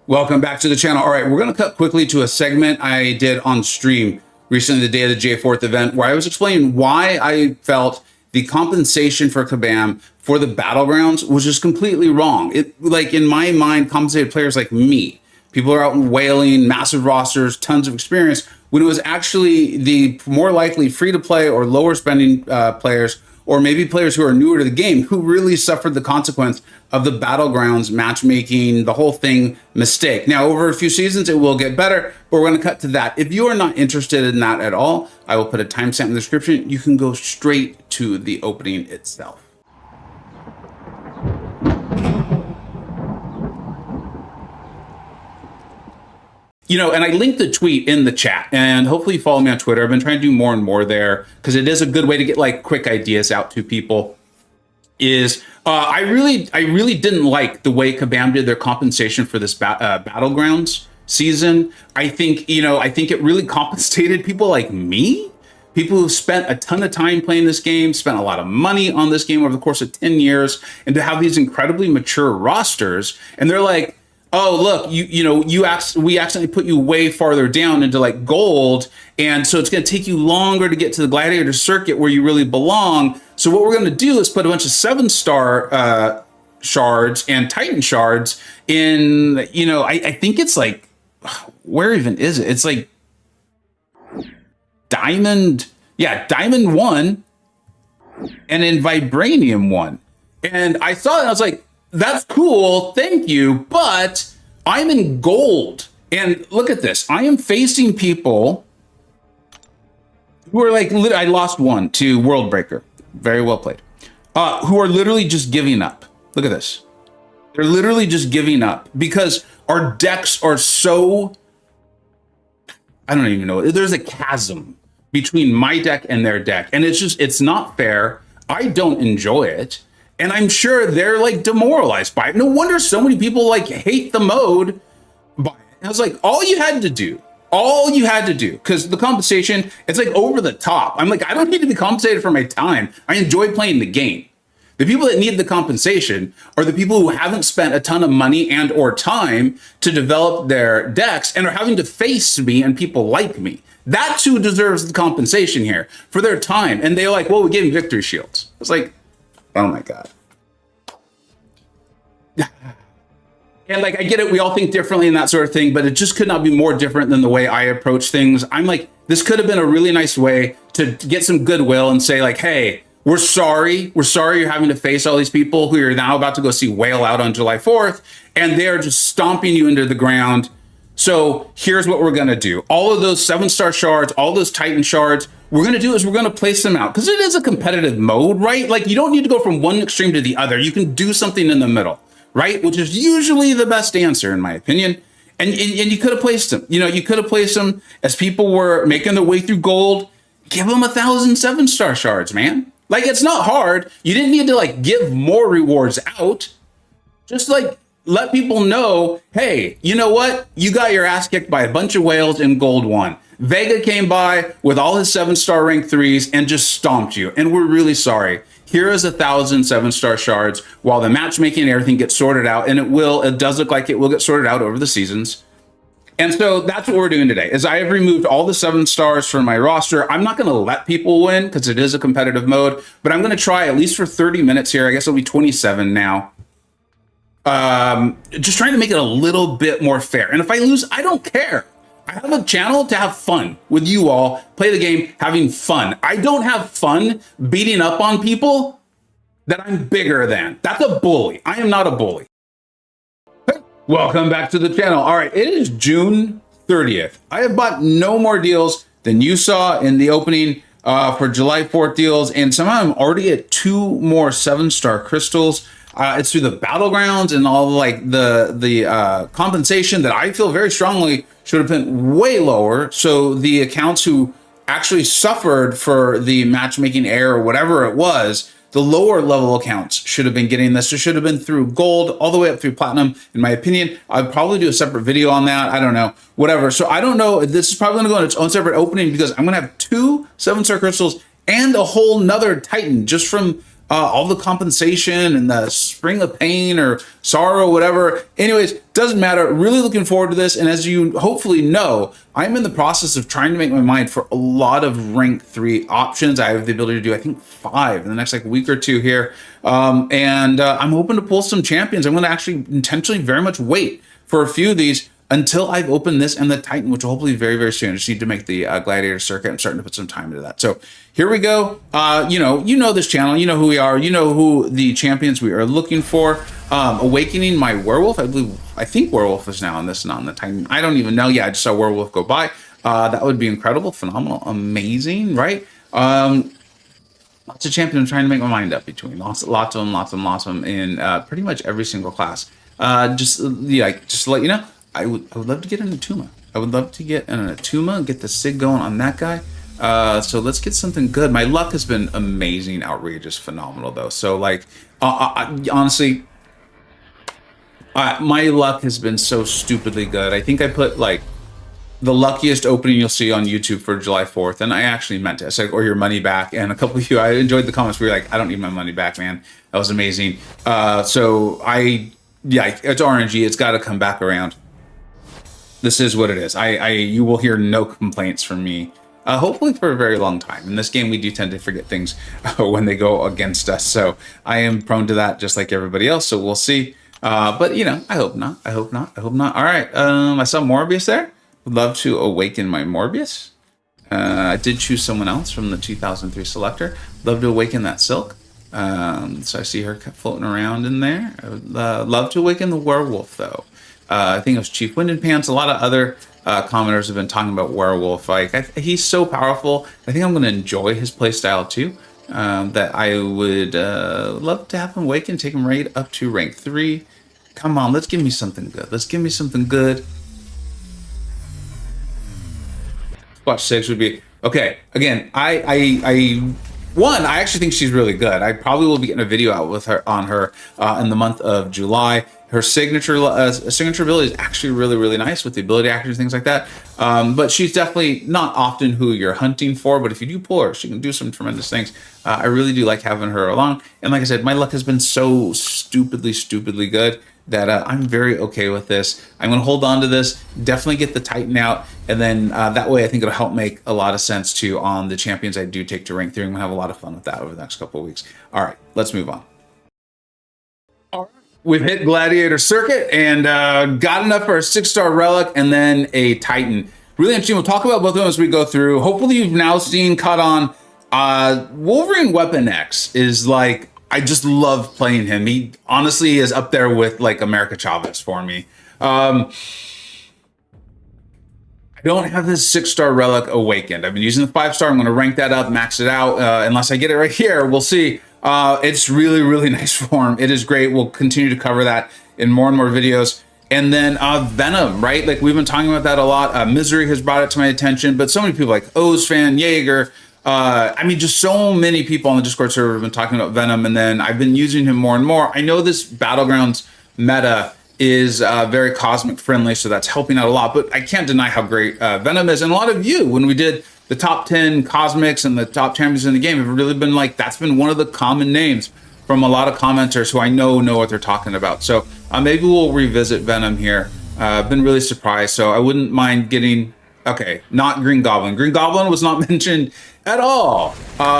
Welcome back to the channel. All right, we're going to cut quickly to a segment I did on stream recently, the day of the J4th event, where I was explaining why I felt the compensation for Kabam for the Battlegrounds was just completely wrong. Like, in my mind, compensated players like me, people are out whaling, massive rosters, tons of experience, when it was actually the more likely free-to-play or lower spending players, or maybe players who are newer to the game, who really suffered the consequence of the Battlegrounds matchmaking, the whole thing mistake. Now, over a few seasons, it will get better, but we're going to cut to that. If you are not interested in that at all, I will put a timestamp in the description. You can go straight to the opening itself. You know, and I linked the tweet in the chat, and hopefully you follow me on Twitter. I've been trying to do more and more there because it is a good way to get like quick ideas out to people. I really didn't like the way Kabam did their compensation for this Battlegrounds season. I think it really compensated people like me, people who've spent a ton of time playing this game, spent a lot of money on this game over the course of 10 years, and to have these incredibly mature rosters, and they're like, oh, look, we accidentally put you way farther down into like gold. And so it's going to take you longer to get to the gladiator circuit where you really belong. So what we're going to do is put a bunch of 7-star shards and Titan shards in, I think it's like, where even is it? It's like Diamond 1 and in Vibranium 1. And I saw it and I was like, that's cool, thank you, but I'm in gold. And look at this. I am facing people who are like, I lost one to World Breaker. Very well played. Who are literally just giving up. Look at this. They're literally just giving up because our decks are so, I don't even know. There's a chasm between my deck and their deck. And it's not fair. I don't enjoy it. And I'm sure they're like demoralized by it. No wonder so many people like hate the mode by it. And I was like, all you had to do, because the compensation, it's like over the top. I'm like, I don't need to be compensated for my time. I enjoy playing the game. The people that need the compensation are the people who haven't spent a ton of money and or time to develop their decks and are having to face me and people like me. That's who deserves the compensation here for their time. And they're like, well, we gave you victory shields. It's like, oh my God. And like, I get it. We all think differently and that sort of thing, but it just could not be more different than the way I approach things. I'm like, this could have been a really nice way to get some goodwill and say like, hey, we're sorry. We're sorry you're having to face all these people who you're now about to go see whale out on July 4th. And they're just stomping you into the ground. So here's what we're going to do. All of those 7-star shards, all those Titan shards, we're going to do is we're going to place them out because it is a competitive mode, right? Like you don't need to go from one extreme to the other. You can do something in the middle, right? Which is usually the best answer in my opinion. And you could have placed them, you could have placed them as people were making their way through gold, give them 1,000 7-star shards, man. Like it's not hard. You didn't need to like give more rewards out. Just like let people know, hey, you know what? You got your ass kicked by a bunch of whales in gold 1. Vega came by with all his 7-star rank 3s and just stomped you. And we're really sorry. Here is 1,000 7-star shards while the matchmaking and everything gets sorted out. And it does look like it will get sorted out over the seasons. And so that's what we're doing today is I have removed all the 7 stars from my roster. I'm not going to let people win because it is a competitive mode, but I'm going to try at least for 30 minutes here. I guess it'll be 27 now. Just trying to make it a little bit more fair. And if I lose, I don't care. I have a channel to have fun with you all, play the game, having fun. I don't have fun beating up on people that I'm bigger than. That's a bully. I am not a bully. Welcome back to the channel. All right, it is June 30th. I have bought no more deals than you saw in the opening for July 4th deals, and somehow I'm already at 2 more 7-star crystals. It's through the Battlegrounds and all like the compensation that I feel very strongly should have been way lower. So the accounts who actually suffered for the matchmaking error or whatever it was, the lower level accounts should have been getting this. It should have been through gold all the way up through platinum, in my opinion. I'd probably do a separate video on that. I don't know, whatever. So I don't know. This is probably gonna go in its own separate opening because I'm gonna have 2 7-star crystals and a whole nother Titan just from all the compensation and the spring of pain or sorrow, whatever. Anyways, doesn't matter. Really looking forward to this. And as you hopefully know, I'm in the process of trying to make my mind for a lot of rank 3 options. I have the ability to do, I think, 5 in the next like week or two here. I'm hoping to pull some champions. I'm going to actually intentionally very much wait for a few of these until I've opened this and the Titan, which will hopefully very, very soon. I just need to make the Gladiator circuit. I'm starting to put some time into that. So here we go. You know this channel. You know who we are. You know who the champions we are looking for. Awakening my Werewolf. I think Werewolf is now on this, not on the Titan. I don't even know. Yeah, I just saw Werewolf go by. That would be incredible, phenomenal, amazing, right? Lots of champions I'm trying to make my mind up between. Lots of them in pretty much every single class. Just to let you know, I would love to get an Atuma. I would love to get an Atuma and get the SIG going on that guy. So let's get something good. My luck has been amazing, outrageous, phenomenal though. So like, honestly, my luck has been so stupidly good. I think I put like the luckiest opening you'll see on YouTube for July 4th. And I actually meant it. I said, or your money back. And a couple of you, I enjoyed the comments where you're like, I don't need my money back, man. That was amazing. It's RNG. It's got to come back around. This is what it is. You will hear no complaints from me, hopefully for a very long time. In this game, we do tend to forget things when they go against us. So I am prone to that just like everybody else. So we'll see. But you know, I hope not. All right. I saw Morbius there. Would love to awaken my Morbius. I did choose someone else from the 2003 selector. Love to awaken that Silk. So I see her floating around in there. I would love to awaken the Werewolf though. I think it was Chief Wind and Pants. A lot of other commenters have been talking about Werewolf. Like he's so powerful. I think I'm going to enjoy his playstyle too. That I would love to have him awaken, take him right up to rank 3. Come on, let's give me something good. Squash 6 would be okay. Again, I actually think she's really good. I probably will be getting a video out with her on her in the month of July. Her signature ability is actually really, really nice with the ability actions, things like that. But she's definitely not often who you're hunting for. But if you do pull her, she can do some tremendous things. I really do like having her along. And like I said, my luck has been so stupidly good that I'm very okay with this. I'm going to hold on to this, definitely get the Titan out. And then that way I think it'll help make a lot of sense too on the champions I do take to rank 3. I'm going to have a lot of fun with that over the next couple of weeks. All right, let's move on. We've hit Gladiator Circuit and got enough for a 6-star relic and then a Titan. Really interesting. We'll talk about both of them as we go through. Hopefully you've now caught on. Wolverine Weapon X is like, I just love playing him. He honestly is up there with like America Chavez for me. I don't have this 6-star relic awakened. I've been using the 5-star. I'm going to rank that up, max it out. Unless I get it right here, we'll see. It's really nice form. It is great. We'll continue to cover that in more and more videos. And then Venom, right? Like we've been talking about that a lot. Misery has brought it to my attention, but so many people like O's fan, Jaeger. I mean, just so many people on the Discord server have been talking about Venom, and then I've been using him more and more. I know this Battlegrounds meta is very cosmic friendly, so that's helping out a lot, but I can't deny how great Venom is. And a lot of you, when we did the top 10 cosmics and the top champions in the game, have really been like, that's been one of the common names from a lot of commenters who I know what they're talking about. So maybe we'll revisit Venom here. I've been really surprised, so I wouldn't mind getting, okay, not Green Goblin. Green Goblin was not mentioned at all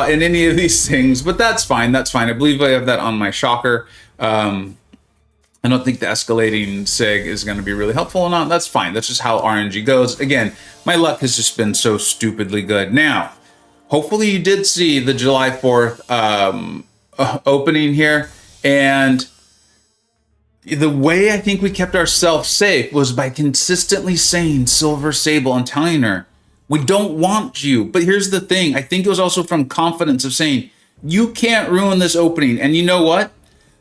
in any of these things, but that's fine. I believe I have that on my shocker. I don't think the escalating SIG is going to be really helpful or not. That's fine. That's just how RNG goes. Again, my luck has just been so stupidly good. Now, hopefully you did see the July 4th opening here. And the way I think we kept ourselves safe was by consistently saying Silver Sable and telling her, we don't want you. But here's the thing. I think it was also from confidence of saying, you can't ruin this opening. And you know what?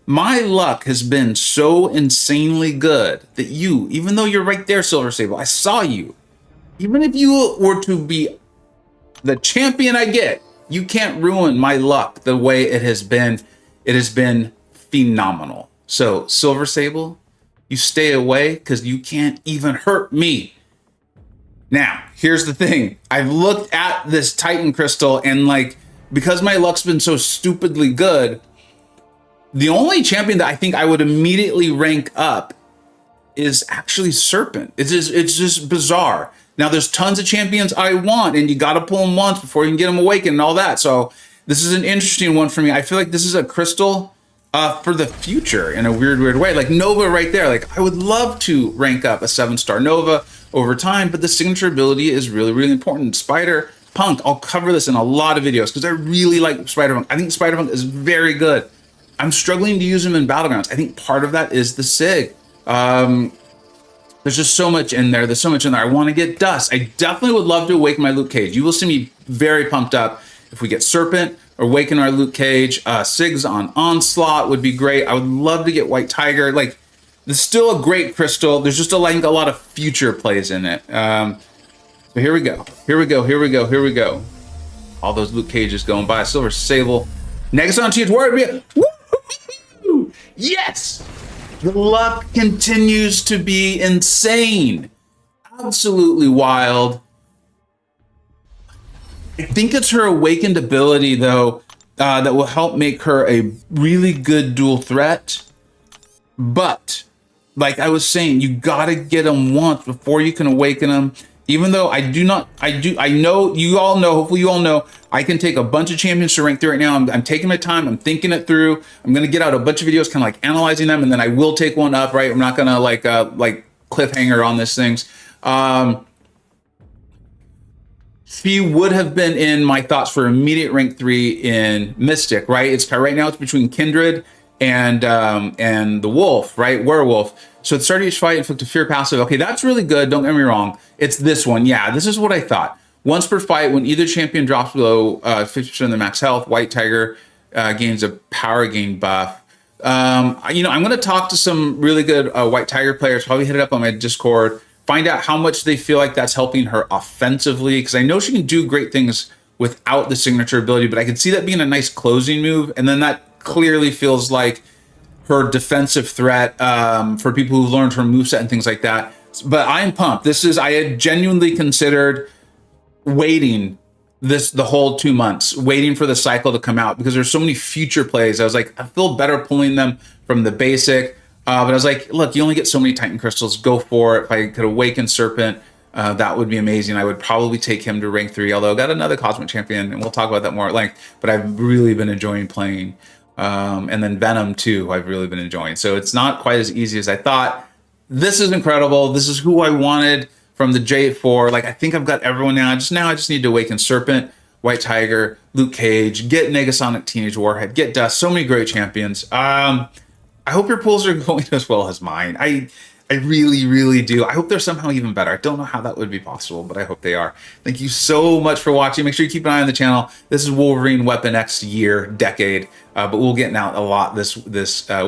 My luck has been so insanely good that you, even though you're right there, Silver Sable, I saw you. Even if you were to be the champion I get, you can't ruin my luck the way it has been. It has been phenomenal. So, Silver Sable, you stay away because you can't even hurt me. Now, here's the thing. I've looked at this Titan crystal and like, because my luck's been so stupidly good, The only champion that I think I would immediately rank up is actually Serpent. It's just bizarre. Now there's tons of champions I want, and you got to pull them once before you can get them awakened and all that. So this is an interesting one for me. I feel like this is a crystal for the future in a weird way. Like Nova right there. Like I would love to rank up a 7-star Nova over time, but the signature ability is really important. Spider Punk. I'll cover this in a lot of videos because I really like Spider Punk. I think Spider Punk is very good. I'm struggling to use him in Battlegrounds. I think part of that is the SIG. There's just so much in there. There's so much in there. I want to get Dust. I definitely would love to awaken my Luke Cage. You will see me very pumped up if we get Serpent or awaken our Luke Cage. SIGs on Onslaught would be great. I would love to get White Tiger. Like, there's still a great crystal. There's just a lot of future plays in it. So here we go. Here we go. All those Luke Cages going by. Silver Sable. Negason to Warrior. Woo! Yes! The luck continues to be insane. Absolutely wild. I think it's her awakened ability, though, that will help make her a really good dual threat. But, like I was saying, you gotta get them once before you can awaken them. Even though I know, you all know, hopefully you all know, I can take a bunch of champions to rank 3 right now. I'm taking my time, I'm thinking it through. I'm gonna get out a bunch of videos kind of like analyzing them, and then I will take one up, right? I'm not gonna like cliffhanger on these things. She would have been in my thoughts for immediate rank 3 in Mystic, right? It's right now it's between Kindred and the Wolf, right? Werewolf. So it started each fight, inflict a fear passive. Okay, that's really good. Don't get me wrong. It's this one. Yeah, this is what I thought. Once per fight, when either champion drops below 50% of their max health, White Tiger gains a power gain buff. I'm going to talk to some really good White Tiger players, probably hit it up on my Discord, find out how much they feel like that's helping her offensively, because I know she can do great things without the signature ability, but I can see that being a nice closing move, and then that clearly feels like her defensive threat for people who've learned her moveset and things like that. But I'm pumped. I had genuinely considered waiting the whole 2 months, waiting for the cycle to come out, because there's so many future plays. I was like, I feel better pulling them from the basic. But I was like, look, you only get so many Titan crystals. Go for it. If I could awaken Serpent, that would be amazing. I would probably take him to rank 3, although I got another Cosmic Champion, and we'll talk about that more at length. But I've really been enjoying playing. And then Venom too, I've really been enjoying. So it's not quite as easy as I thought. This is incredible. This is who I wanted from the J4. Like, I think I've got everyone now. I just need to awaken Serpent, White Tiger, Luke Cage, get Negasonic Teenage Warhead, get Dust. So many great champions. I hope your pulls are going as well as mine. I really do. I hope they're somehow even better. I don't know how that would be possible, but I hope they are. Thank you so much for watching. Make sure you keep an eye on the channel. This is Wolverine Weapon X decade, but we'll get out a lot this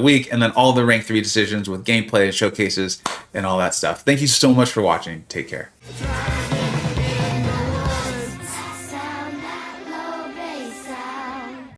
week, and then all the rank 3 decisions with gameplay and showcases and all that stuff. Thank you so much for watching. Take care.